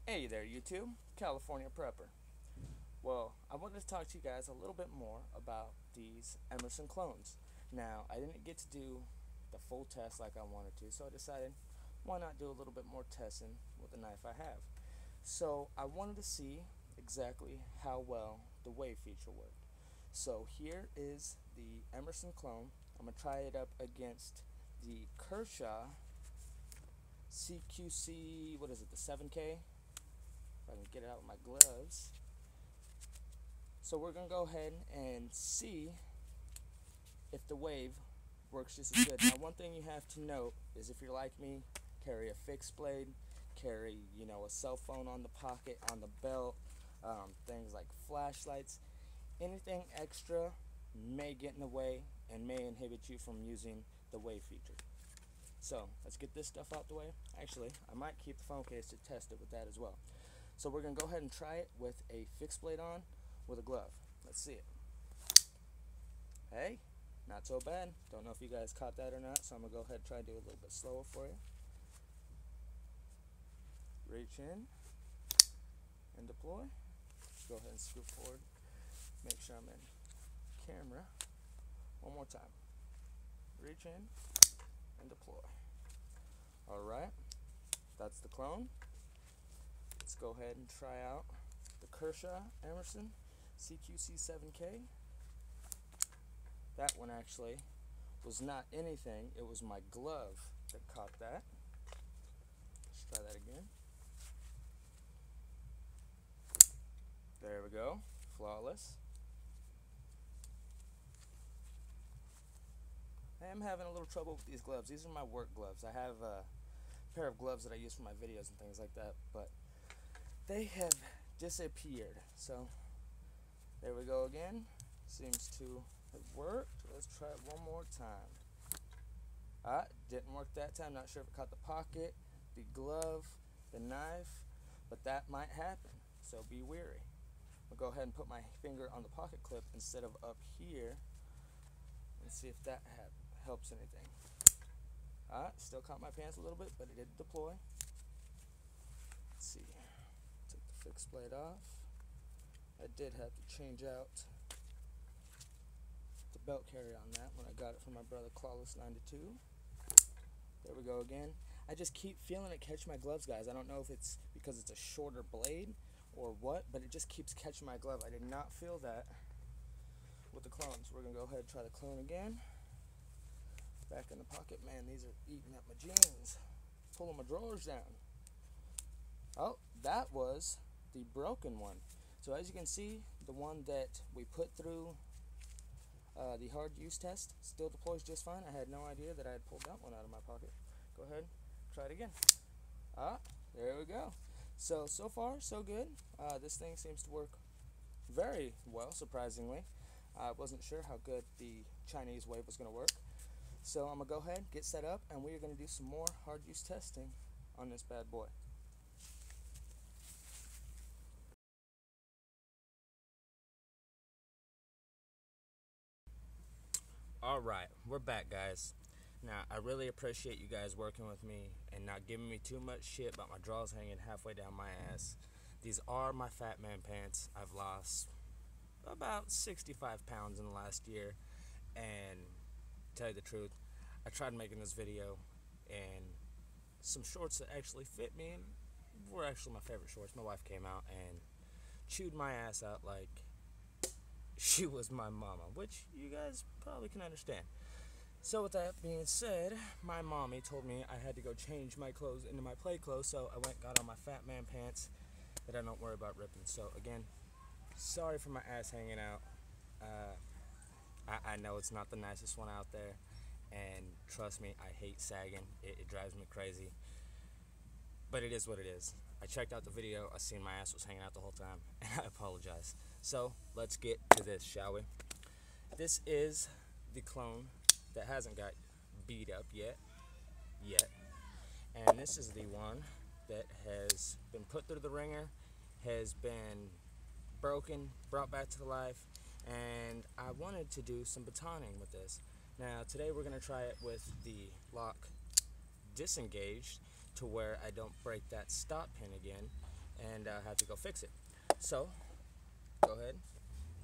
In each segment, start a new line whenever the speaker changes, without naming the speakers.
Hey there, YouTube, California Prepper. Well, I wanted to talk to you guys a little bit more about these Emerson clones. Now, I didn't get to do the full test like I wanted to, so I decided why not do a little bit more testing with the knife I have. So, I wanted to see exactly how well the wave feature worked. So, here is the Emerson clone. I'm going to try it up against the Kershaw CQC, what is it, the 7K? If I can get it out with my gloves. So we're going to go ahead and see if the wave works just as good. Now, one thing you have to note is if you're like me, carry a fixed blade, carry, a cell phone on the pocket, on the belt, things like flashlights. Anything extra may get in the way and may inhibit you from using the wave feature. So let's get this stuff out the way. Actually, I might keep the phone case to test it with that as well. So we're going to go ahead and try it with a fixed blade on with a glove. Let's see it. Hey, not so bad. Don't know if you guys caught that or not, so I'm going to go ahead and try to do it a little bit slower for you. Reach in and deploy. Go ahead and scoot forward. Make sure I'm in camera. One more time. Reach in and deploy. Alright, that's the clone. Let's go ahead and try out the Kershaw Emerson CQC7V. That one actually was not anything, it was my glove that caught that. Let's try that again. There we go, flawless. I am having a little trouble with these gloves. These are my work gloves. I have a pair of gloves that I use for my videos and things like that, but they have disappeared. So there we go again. Seems to have worked. Let's try it one more time. Didn't work that time. Not sure if it caught the pocket, the glove, the knife, but that might happen. So be wary. I'll go ahead and put my finger on the pocket clip instead of up here and see if that helps anything. Still caught my pants a little bit, but it did deploy. Let's see. Took the fixed blade off. I did have to change out the belt carrier on that when I got it from my brother Clawless 92. There we go again. I just keep feeling it catch my gloves, guys. I don't know if it's because it's a shorter blade or what, but it just keeps catching my glove. I did not feel that with the clones. We're gonna go ahead and try the clone again. Back in the pocket. Man, these are eating up my jeans, pulling my drawers down. Oh, that was the broken one. So as you can see, the one that we put through the hard use test still deploys just fine. I had no idea that I had pulled that one out of my pocket. Go ahead, try it again. There we go. So far, so good. This thing seems to work very well, surprisingly. I wasn't sure how good the Chinese wave was going to work. So I'm going to go ahead, get set up, and we're going to do some more hard use testing on this bad boy. Alright, we're back, guys. Now, I really appreciate you guys working with me and not giving me too much shit about my drawers hanging halfway down my ass. These are my fat man pants. I've lost about 65 pounds in the last year, and to tell you the truth, I tried making this video, and some shorts that actually fit me were actually my favorite shorts. My wife came out and chewed my ass out like she was my mama, which you guys probably can understand. So with that being said, my mommy told me I had to go change my clothes into my play clothes, so I went and got on my fat man pants that I don't worry about ripping. So again, sorry for my ass hanging out. I know it's not the nicest one out there, and trust me, I hate sagging. It drives me crazy, but it is what it is. I checked out the video, I seen my ass was hanging out the whole time, and I apologize. So let's get to this, shall we? This is the clone that hasn't got beat up yet, and this is the one that has been put through the ringer, has been broken, brought back to life, and I wanted to do some batoning with this. Now today we're going to try it with the lock disengaged to where I don't break that stop pin again, and have to go fix it. So go ahead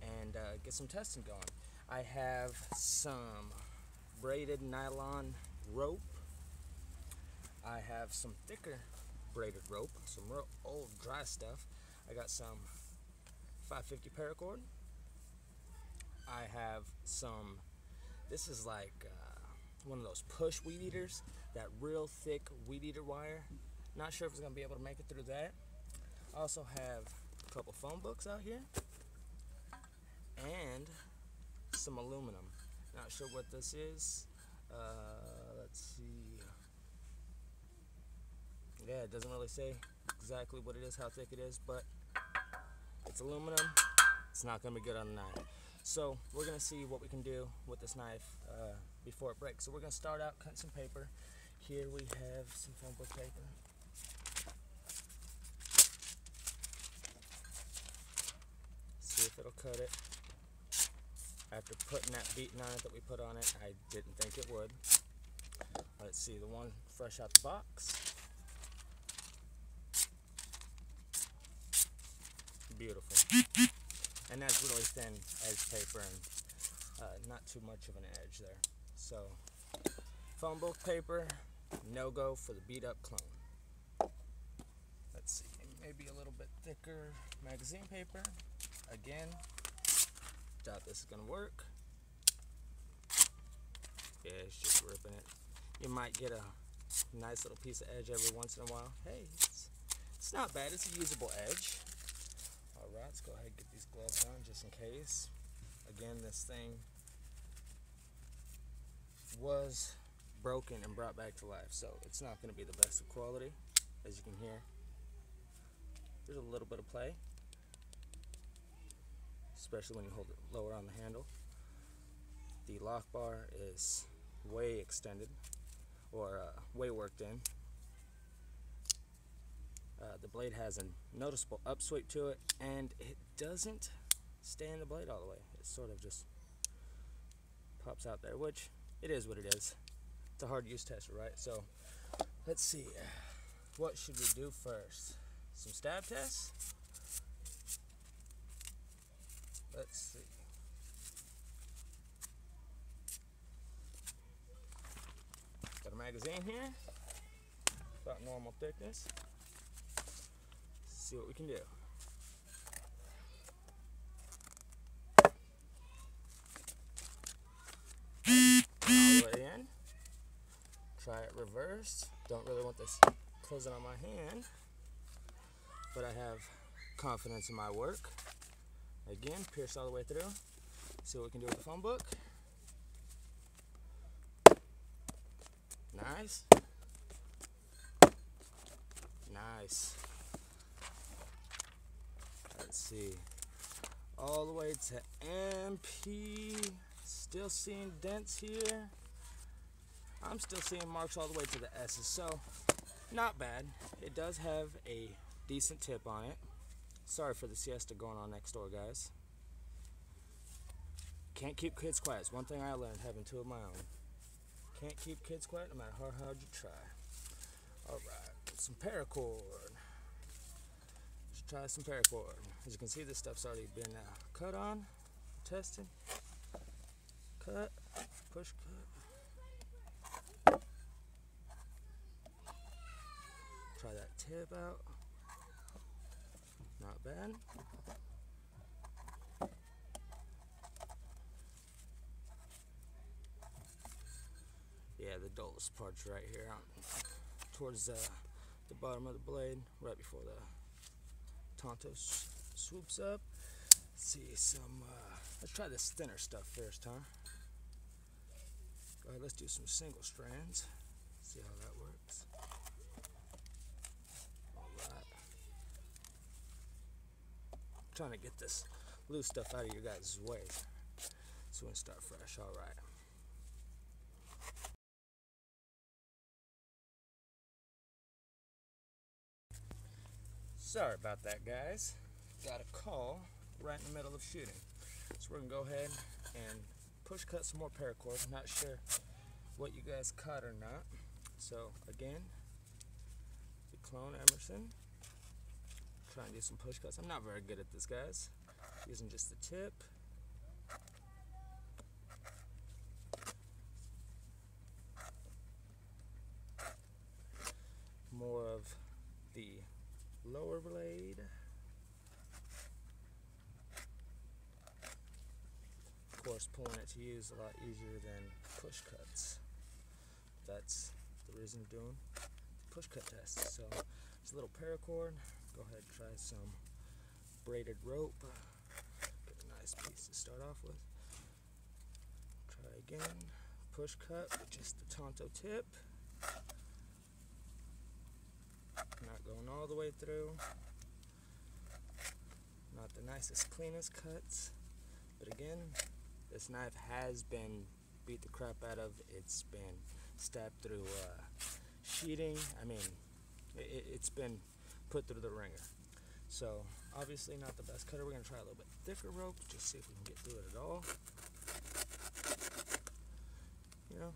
and get some testing going. I have some braided nylon rope. I have some thicker braided rope, some real old dry stuff. I got some 550 paracord. I have some, this is like one of those push weed eaters, that real thick weed eater wire. Not sure if it's going to be able to make it through that. I also have a couple phone books out here and some aluminum. Not sure what this is. Let's see. Yeah, it doesn't really say exactly what it is, how thick it is, but it's aluminum. It's not going to be good on a knife. So we're going to see what we can do with this knife before it breaks. So we're going to start out cutting some paper. Here we have some phone book paper. See if it'll cut it. After putting that beating on it that we put on it, I didn't think it would. Let's see, the one fresh out the box. Beautiful. And that's really thin edge paper and not too much of an edge there. So, phone book paper, no go for the beat up clone. Let's see, maybe a little bit thicker magazine paper. Again, doubt this is gonna work. Yeah, it's just ripping it. You might get a nice little piece of edge every once in a while. Hey, it's not bad, it's a usable edge. Alright, let's go ahead and get these gloves on just in case. Again, this thing was broken and brought back to life, so it's not going to be the best of quality, as you can hear. There's a little bit of play, especially when you hold it lower on the handle. The lock bar is way extended, or way worked in. The blade has a noticeable upsweep to it, and it doesn't stay in the blade all the way. It sort of just pops out there, which it is what it is. It's a hard use tester, right? So let's see, what should we do first? Some stab tests? Let's see. Got a magazine here, about normal thickness. See what we can do. All the way in. Try it reversed. Don't really want this closing on my hand, but I have confidence in my work. Again, pierce all the way through. See what we can do with the phone book. Nice. Nice. Let's see, all the way to MP, still seeing dents here. I'm still seeing marks all the way to the S's, so not bad. It does have a decent tip on it. Sorry for the siesta going on next door, guys. Can't keep kids quiet. It's one thing I learned having two of my own. Can't keep kids quiet no matter how hard you try. Alright, some paracord. Try some paracord. As you can see, this stuff's already been cut on, tested, cut, push cut. Try that tip out. Not bad. Yeah, the dullest part's right here, towards the bottom of the blade, right before the Tonto swoops up. Let's see some, let's try this thinner stuff first, huh? Go ahead, let's do some single strands. See how that works. Alright. Trying to get this loose stuff out of your guys' way so we can start fresh. Alright. Sorry about that, guys. Got a call right in the middle of shooting. So we're gonna go ahead and push cut some more paracord. Not sure what you guys caught or not. So again, the clone Emerson. Try and do some push cuts. I'm not very good at this, guys. Using just the tip. More of the lower blade. Of course, pulling it to you is a lot easier than push cuts. That's the reason of doing the push cut test. So, it's a little paracord. Go ahead and try some braided rope. Get a nice piece to start off with. Try again. Push cut with just the Tonto tip. Not going all the way through. Not the nicest, cleanest cuts. But again, this knife has been beat the crap out of. It's been stabbed through sheeting. I mean, it's been put through the ringer. So, obviously not the best cutter. We're going to try a little bit thicker rope, just see if we can get through it at all. You know,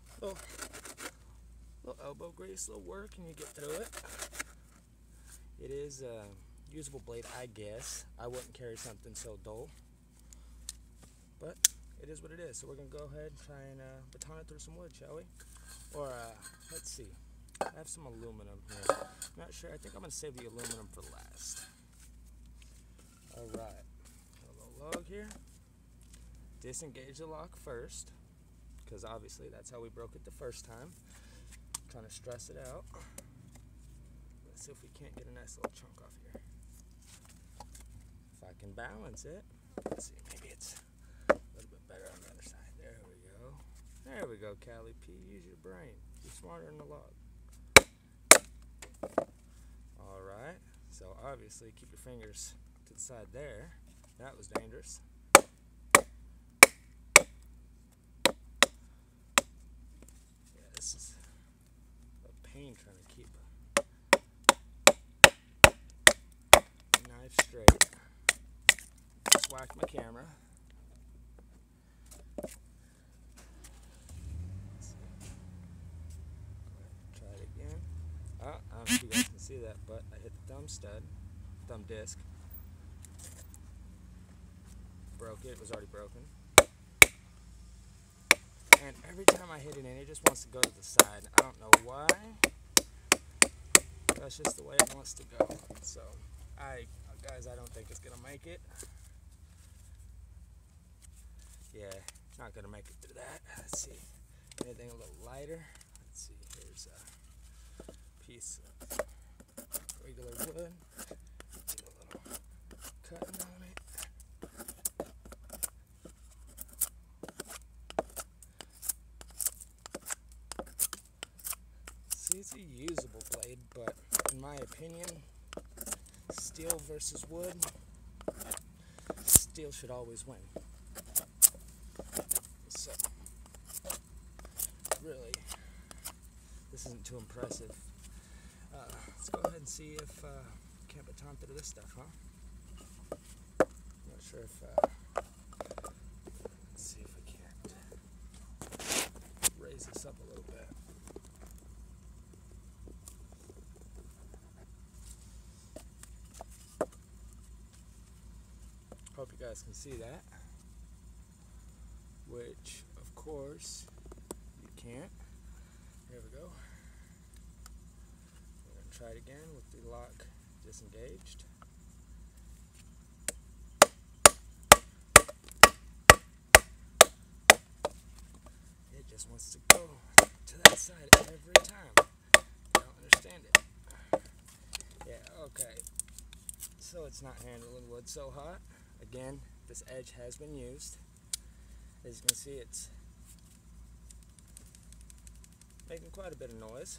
little elbow grease, little work, and you get through it. It is a usable blade, I guess. I wouldn't carry something so dull. But it is what it is. So we're going to go ahead and try and baton it through some wood, shall we? Or, let's see. I have some aluminum here. I'm not sure. I think I'm going to save the aluminum for last. Alright. A little log here. Disengage the lock first, because obviously that's how we broke it the first time. Trying to stress it out. Let's see if we can't get a nice little chunk off here. If I can balance it. Let's see, maybe it's a little bit better on the other side. There we go. There we go, Callie P. Use your brain. You're smarter than the log. Alright, so obviously keep your fingers to the side there. That was dangerous. Yeah, this is a pain trying to keep a knife straight. Just whacked my camera. Try it again. I don't know if you guys can see that, but I hit the thumb disc. Broke it. It was already broken. And every time I hit it in, it just wants to go to the side. I don't know why. That's just the way it wants to go. So, guys, I don't think it's gonna make it. Yeah, not gonna make it through that. Let's see. Anything a little lighter? Let's see. Here's a piece of regular wood. Get a little cutting on it. See, it's a usable blade, but in my opinion, steel versus wood, steel should always win. So, really, this isn't too impressive. Let's go ahead and see if can't baton through this stuff, huh? Not sure if let's see if we can't raise this up a little bit. Hope you guys can see that, which of course you can't. There we go. We're going to try it again with the lock disengaged. It just wants to go to that side every time. I don't understand it. Yeah, okay. So it's not handling wood so hot. Again, this edge has been used. As you can see, it's making quite a bit of noise.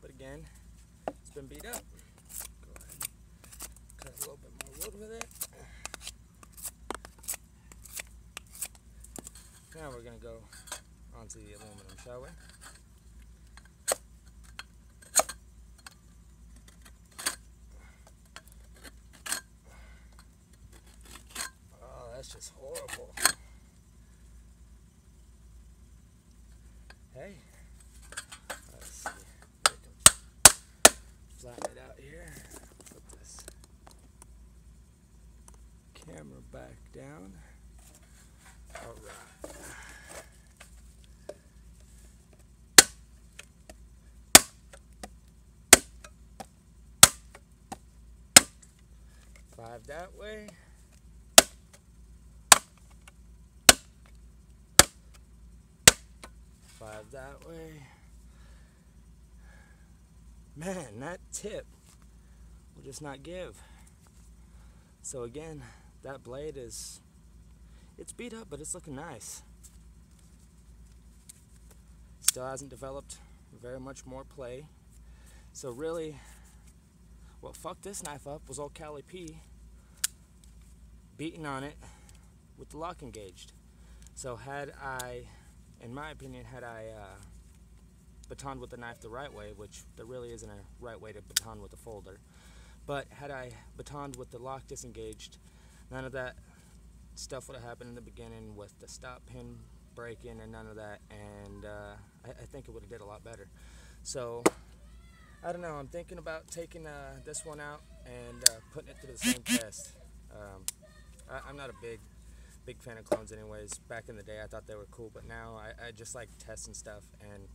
But again, it's been beat up. Go ahead and cut a little bit more wood with it. Now we're going to go onto the aluminum, shall we? That's just horrible. Hey, let's see. We can flatten it out here. Put this that way. Five that way. Man, that tip will just not give. So again, that blade it's beat up, but it's looking nice. Still hasn't developed very much more play. So really, what fucked this knife up was old Cali P beating on it with the lock engaged. So had I, in my opinion, batoned with the knife the right way, which there really isn't a right way to baton with a folder, but had I batoned with the lock disengaged, none of that stuff would have happened in the beginning with the stop pin breaking and none of that, and I think it would have did a lot better. So I don't know, I'm thinking about taking this one out and putting it through the same test. I'm not a big fan of clones anyways. Back in the day I thought they were cool, but now I just like testing stuff, and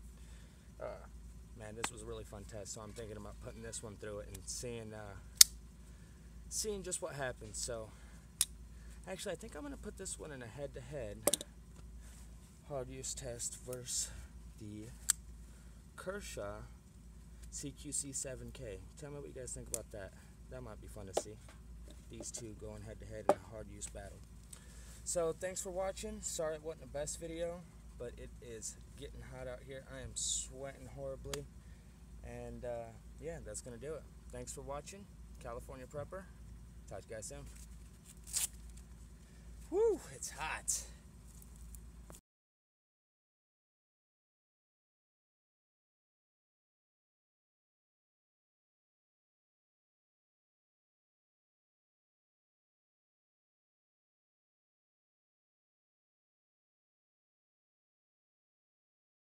man, this was a really fun test, so I'm thinking about putting this one through it and seeing just what happens. So actually, I think I'm going to put this one in a head-to-head hard use test versus the Kershaw CQC7V. Tell me what you guys think about that. That might be fun to see. These two going head-to-head in a hard use battle. So thanks for watching. Sorry it wasn't the best video, but it is getting hot out here. I am sweating horribly. And yeah, that's going to do it. Thanks for watching. California Prepper. Talk to you guys soon. Woo, it's hot.